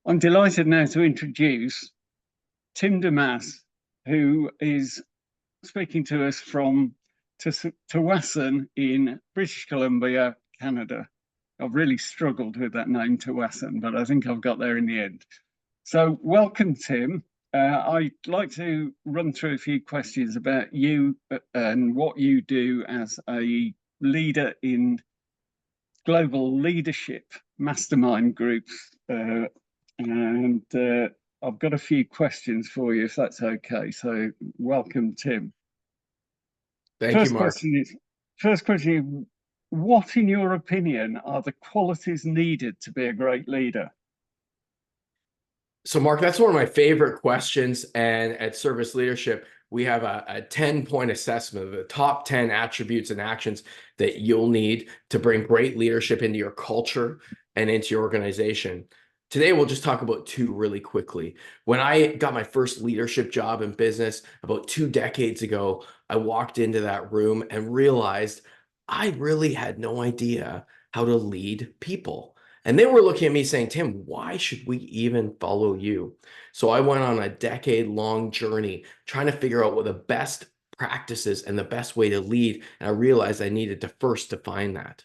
I'm delighted now to introduce Tim Dumas, who is speaking to us from Tawassen in British Columbia, Canada. I've really struggled with that name, Tawassen, but I think I've got there in the end. So welcome, Tim. I'd like to run through a few questions about you and what you do as a leader in global leadership mastermind groups. And I've got a few questions for you, if that's okay. So welcome, Tim. Thank you, Mark. First question, what, in your opinion, are the qualities needed to be a great leader? So, Mark, that's one of my favorite questions. And at Service Leadership, we have a 10-point assessment of the top 10 attributes and actions that you'll need to bring great leadership into your culture and into your organization. Today, we'll just talk about two really quickly. When I got my first leadership job in business about 2 decades ago, I walked into that room and realized I really had no idea how to lead people. And they were looking at me saying, Tim, why should we even follow you? So I went on a decade-long journey trying to figure out what the best practices and the best way to lead. And I realized I needed to first define that.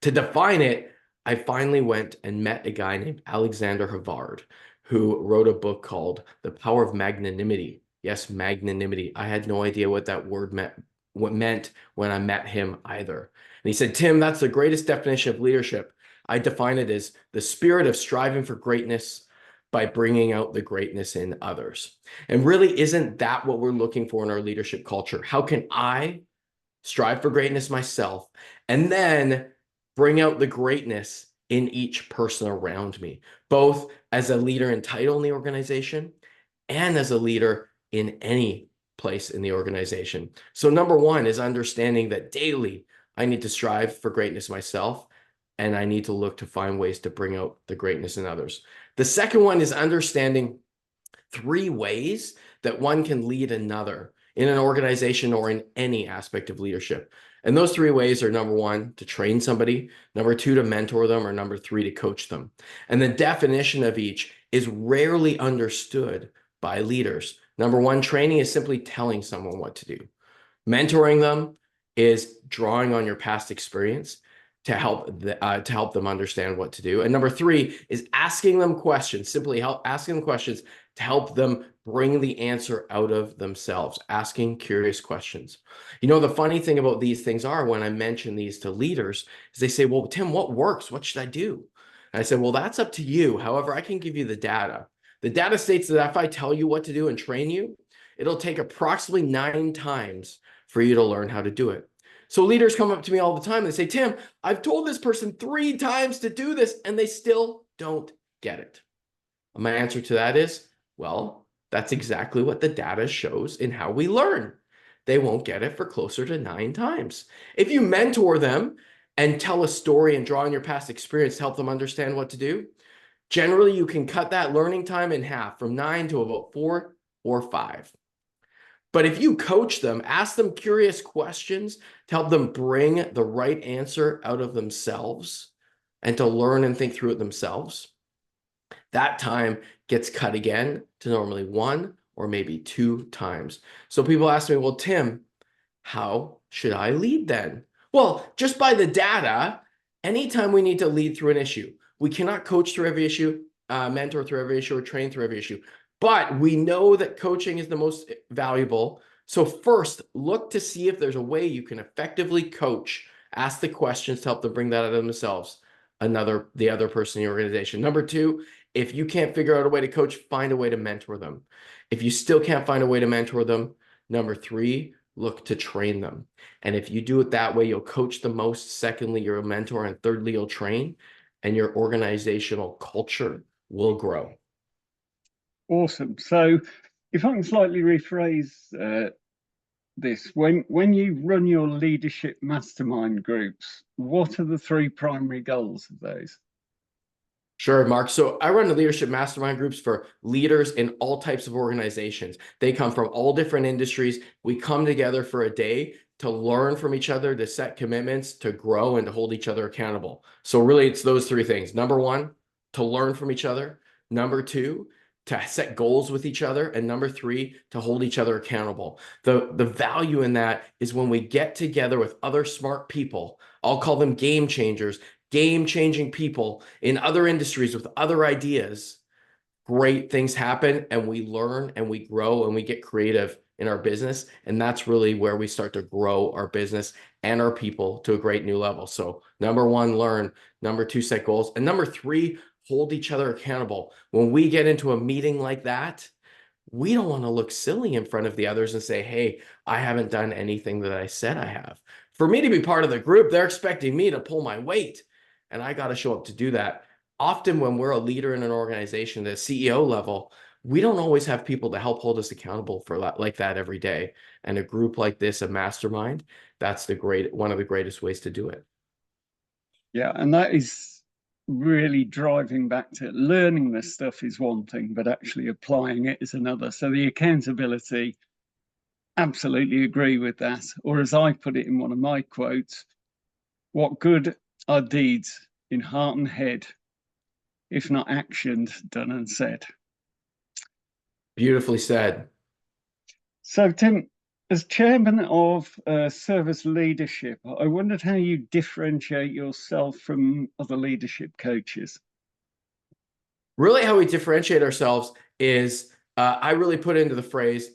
To define it, I finally went and met a guy named Alexander Havard, who wrote a book called The Power of Magnanimity. Yes, magnanimity. I had no idea what that word meant when I met him either. And he said, Tim, that's the greatest definition of leadership. I define it as the spirit of striving for greatness by bringing out the greatness in others. And really, isn't that what we're looking for in our leadership culture? How can I strive for greatness myself and then bring out the greatness in each person around me, both as a leader in title in the organization and as a leader in any place in the organization? So number one is understanding that daily I need to strive for greatness myself, and I need to look to find ways to bring out the greatness in others. The second one is understanding 3 ways that one can lead another in an organization or in any aspect of leadership. And those 3 ways are, number 1, to train somebody, number 2, to mentor them, or number 3, to coach them. And the definition of each is rarely understood by leaders. Number 1, training is simply telling someone what to do. Mentoring them is drawing on your past experience to help them understand what to do. And number 3 is asking them questions, asking them questions to help them bring the answer out of themselves, asking curious questions. You know, the funny thing about these things are when I mention these to leaders is they say, well, Tim, what works? What should I do? And I said, well, that's up to you. However, I can give you the data. The data states that if I tell you what to do and train you, it'll take approximately 9 times for you to learn how to do it. So leaders come up to me all the time and they say, Tim, I've told this person 3 times to do this and they still don't get it. And my answer to that is, well, that's exactly what the data shows in how we learn. They won't get it for closer to 9 times. If you mentor them and tell a story and draw on your past experience to help them understand what to do, generally you can cut that learning time in half from 9 to about 4 or 5. But if you coach them, ask them curious questions to help them bring the right answer out of themselves and to learn and think through it themselves, that time gets cut again to normally 1 or maybe 2 times. So people ask me, well, Tim, how should I lead then? Well, just by the data, anytime we need to lead through an issue, we cannot coach through every issue, mentor through every issue, or train through every issue. But we know that coaching is the most valuable. So first, look to see if there's a way you can effectively coach. Ask the questions to help them bring that out of themselves, the other person in your organization. Number 2, if you can't figure out a way to coach, find a way to mentor them. If you still can't find a way to mentor them, number 3, look to train them. And if you do it that way, you'll coach the most. Secondly, you're a mentor. And thirdly, you'll train. And your organizational culture will grow. Awesome. So if I can slightly rephrase this, when you run your leadership mastermind groups, what are the 3 primary goals of those? Sure, Mark. So I run the leadership mastermind groups for leaders in all types of organizations. They come from all different industries. We come together for a day to learn from each other, to set commitments, to grow, and to hold each other accountable. So really, it's those 3 things. Number 1, to learn from each other. Number two, to set goals with each other. And number three, to hold each other accountable. The value in that is when we get together with other smart people, I'll call them game changers, game-changing people in other industries with other ideas, great things happen and we learn and we grow and we get creative in our business. And that's really where we start to grow our business and our people to a great new level. So number one, learn. Number two, set goals. And number three, hold each other accountable. When we get into a meeting like that, we don't want to look silly in front of the others and say, hey, I haven't done anything that I said I have. For me to be part of the group, they're expecting me to pull my weight, and I got to show up to do that. Often when we're a leader in an organization, the CEO level, we don't always have people to help hold us accountable for like that every day. And a group like this, a mastermind, that's one of the greatest ways to do it. Yeah, and that is really driving back to learning this stuff is one thing, but actually applying it is another. So the accountability, absolutely agree with that. Or as I put it in one of my quotes, what good are deeds in heart and head, if not actioned, done and said? Beautifully said. So Tim, as chairman of Service Leadership, I wondered how you differentiate yourself from other leadership coaches. Really how we differentiate ourselves is I really put into the phrase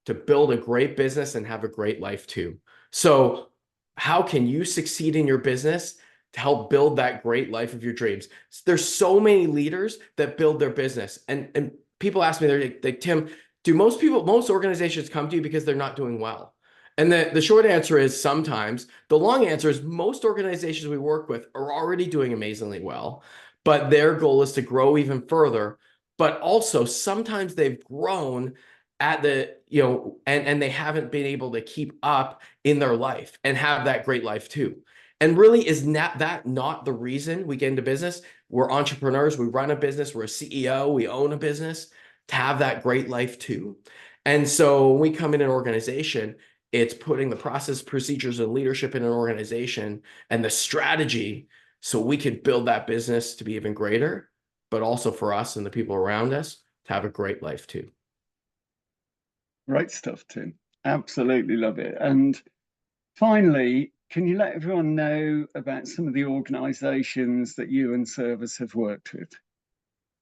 to build a great business and have a great life too. So how can you succeed in your business to help build that great life of your dreams? There's so many leaders that build their business. And people ask me, they're like, Tim, do most organizations come to you because they're not doing well? And the short answer is sometimes. The long answer is most organizations we work with are already doing amazingly well, but their goal is to grow even further. But also sometimes they've grown at the, and they haven't been able to keep up in their life and have that great life too. And really, is that not the reason we get into business? We're entrepreneurs, we run a business, we're a CEO, we own a business to have that great life too. And so when we come in an organization, it's putting the process, procedures, and leadership in an organization and the strategy so we could build that business to be even greater, but also for us and the people around us to have a great life too. Great stuff, Tim. Absolutely love it. And finally, can you let everyone know about some of the organizations that you and Service have worked with?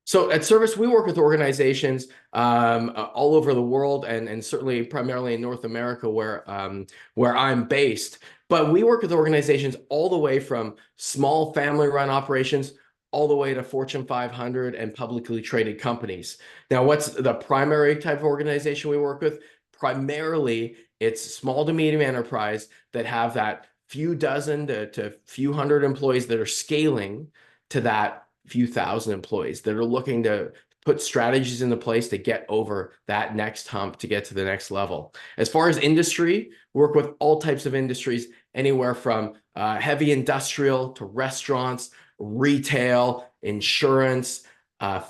So at Service, we work with organizations all over the world and certainly primarily in North America where I'm based. But we work with organizations all the way from small family-run operations all the way to Fortune 500 and publicly traded companies. Now, what's the primary type of organization we work with? Primarily, it's small to medium enterprise that have that few dozen to few hundred employees that are scaling to that few thousand employees that are looking to put strategies into place to get over that next hump to get to the next level. As far as industry, work with all types of industries, anywhere from heavy industrial to restaurants, retail, insurance,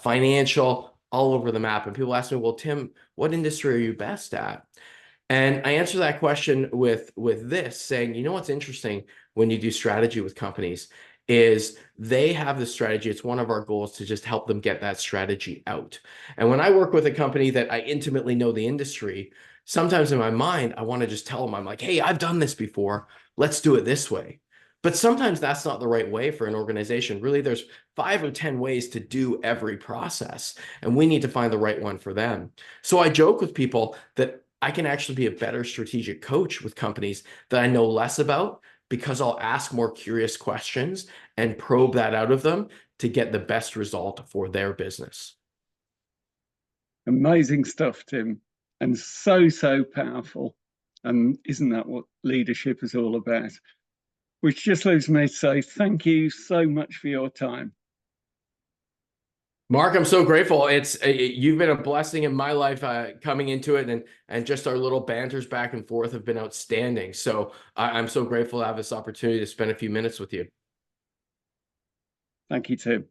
financial, all over the map. And people ask me, well, Tim, what industry are you best at? And I answer that question with this saying, you know, what's interesting when you do strategy with companies is they have the strategy. It's one of our goals to just help them get that strategy out. And when I work with a company that I intimately know the industry, sometimes in my mind, I want to just tell them, I'm like, hey, I've done this before. Let's do it this way. But sometimes that's not the right way for an organization. Really, there's 5 or 10 ways to do every process, and we need to find the right one for them. So I joke with people that I can actually be a better strategic coach with companies that I know less about, because I'll ask more curious questions and probe that out of them to get the best result for their business. Amazing stuff, Tim, and so powerful. And isn't that what leadership is all about? Which just leaves me to say thank you so much for your time. Mark, I'm so grateful. You've been a blessing in my life coming into it, and just our little banters back and forth have been outstanding. So I'm so grateful to have this opportunity to spend a few minutes with you. Thank you, Tim.